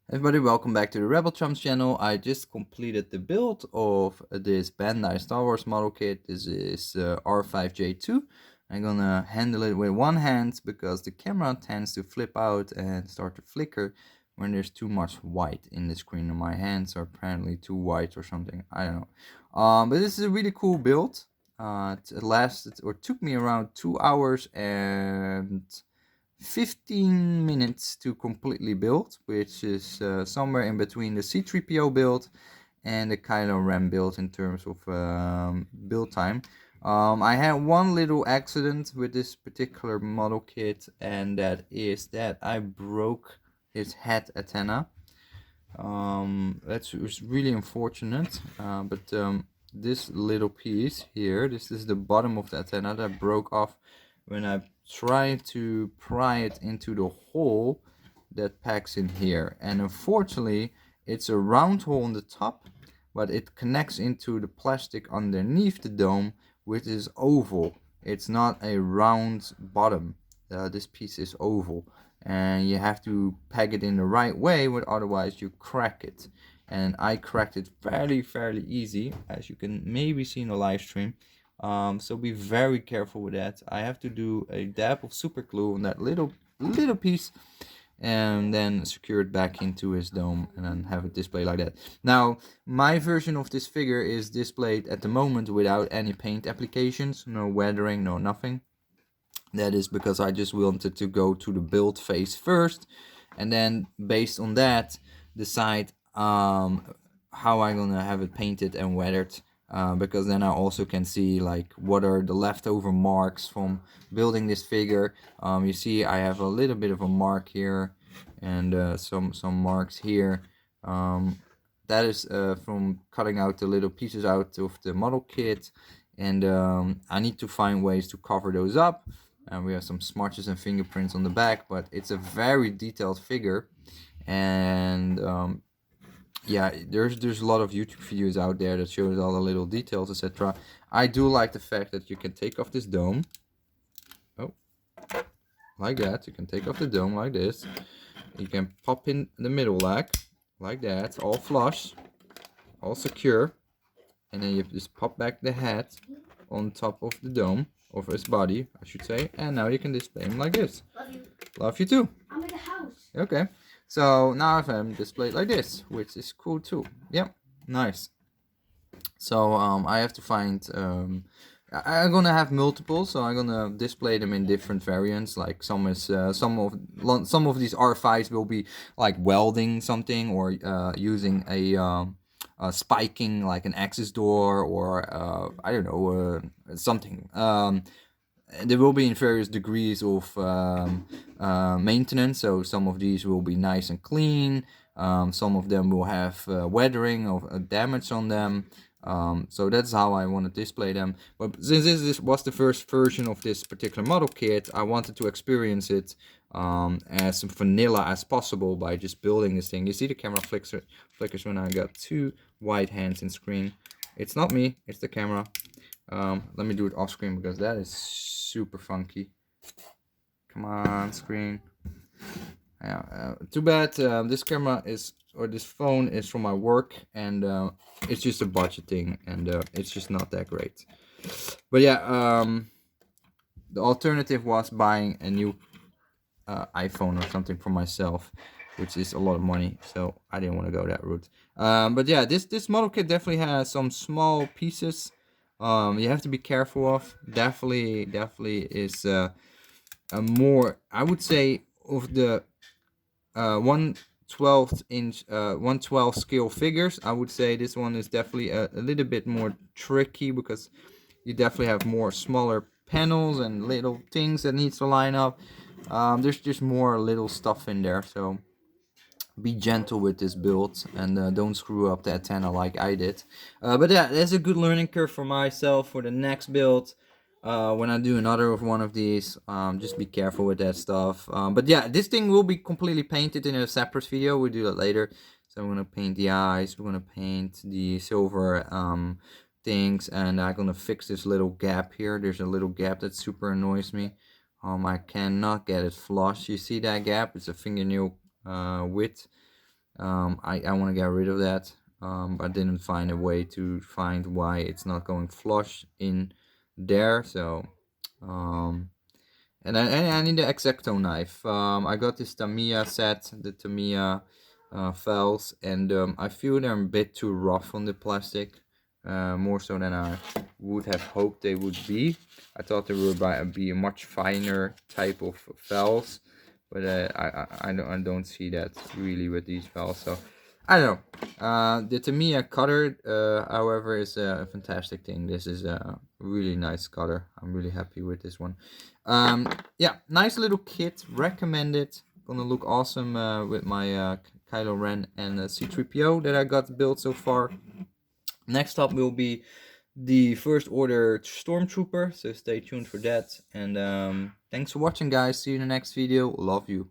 Everybody, welcome back to the Rebel Chums channel. I just completed the build of this Bandai Star Wars model kit. This is R5-J2. I'm gonna handle it with one hand because the camera tends to flip out and start to flicker when there's too much white in the screen. My hands are apparently too white or something. I don't know. But this is a really cool build. It lasted or took me around 2 hours and 15 minutes to completely build, which is somewhere in between the C3PO build and the Kylo Ren build in terms of build time. I had one little accident with this particular model kit, and that is that I broke his head antenna. That was really unfortunate, but this little piece here, this is the bottom of the antenna that broke off when I tried to pry it into the hole that packs in here. And unfortunately, it's a round hole on the top, but it connects into the plastic underneath the dome, which is oval. It's not a round bottom. This piece is oval, and you have to peg it in the right way, but otherwise you crack it. And I cracked it fairly easy, as you can maybe see in the live stream. So be very careful with that. I have to do a dab of super glue on that little piece, and then secure it back into his dome and then have it displayed like that. Now, my version of this figure is displayed at the moment without any paint applications, no weathering, no nothing. That is because I just wanted to go to the build phase first, and then based on that decide how I'm gonna have it painted and weathered, because then I also can see like what are the leftover marks from building this figure. You see I have a little bit of a mark here and some marks here. That is from cutting out the little pieces out of the model kit, and I need to find ways to cover those up. And we have some smudges and fingerprints on the back, but it's a very detailed figure. And yeah, there's a lot of YouTube videos out there that shows all the little details, etc. I do like the fact that you can take off this dome. Oh, like that. You can take off the dome like this. You can pop in the middle leg like that, all flush, all secure. And then you just pop back the head on top of the dome, of his body, I should say. And now you can display him like this. Love you. Love you too. I'm in the house. Okay. So now I have him displayed like this, which is cool too. Yeah, nice. So I have to find. I'm gonna have multiple, so I'm gonna display them in different variants. Like some is some of these R5s will be like welding something or using a spiking like an access door or I don't know something. There will be in various degrees of maintenance, so some of these will be nice and clean, some of them will have weathering or damage on them, so that's how I want to display them. But since this was the first version of this particular model kit, I wanted to experience it as vanilla as possible by just building this thing. You see the camera flickers when I got two white hands in screen. It's not me, it's the camera. Let me do it off screen because that is super funky. Come on, screen. Yeah, too bad this camera is, or this phone is from my work, and it's just a budget thing, and it's just not that great. But yeah, the alternative was buying a new iPhone or something for myself, which is a lot of money, so I didn't want to go that route. But yeah, this model kit definitely has some small pieces you have to be careful of. Definitely is a more, I would say, of the 1/12 inch 1/12 scale figures, I would say this one is definitely a little bit more tricky because you definitely have more smaller panels and little things that needs to line up. There's just more little stuff in there, so be gentle with this build and don't screw up the antenna like I did. But yeah, that's a good learning curve for myself for the next build. When I do another of one of these, just be careful with that stuff. But yeah, this thing will be completely painted in a separate video. We'll do that later. So I'm gonna paint the eyes, we're gonna paint the silver things, and I'm gonna fix this little gap here. There's a little gap that super annoys me. I cannot get it flush. You see that gap? It's a fingernail width. I want to get rid of that, but I didn't find a way to find why it's not going flush in there. So and I need the X-Acto knife. I got this Tamiya set, the Tamiya files, and I feel they're a bit too rough on the plastic, more so than I would have hoped they would be. I thought they would be a much finer type of files, but I don't see that really with these files. So I don't know. The Tamiya cutter, however, is a fantastic thing. This is a really nice cutter. I'm really happy with this one. Yeah, nice little kit. Recommend it. Gonna look awesome with my Kylo Ren and C-3PO that I got built so far. Next up will be the First Order Stormtrooper, so stay tuned for that. And thanks for watching, guys. See you in the next video. Love you.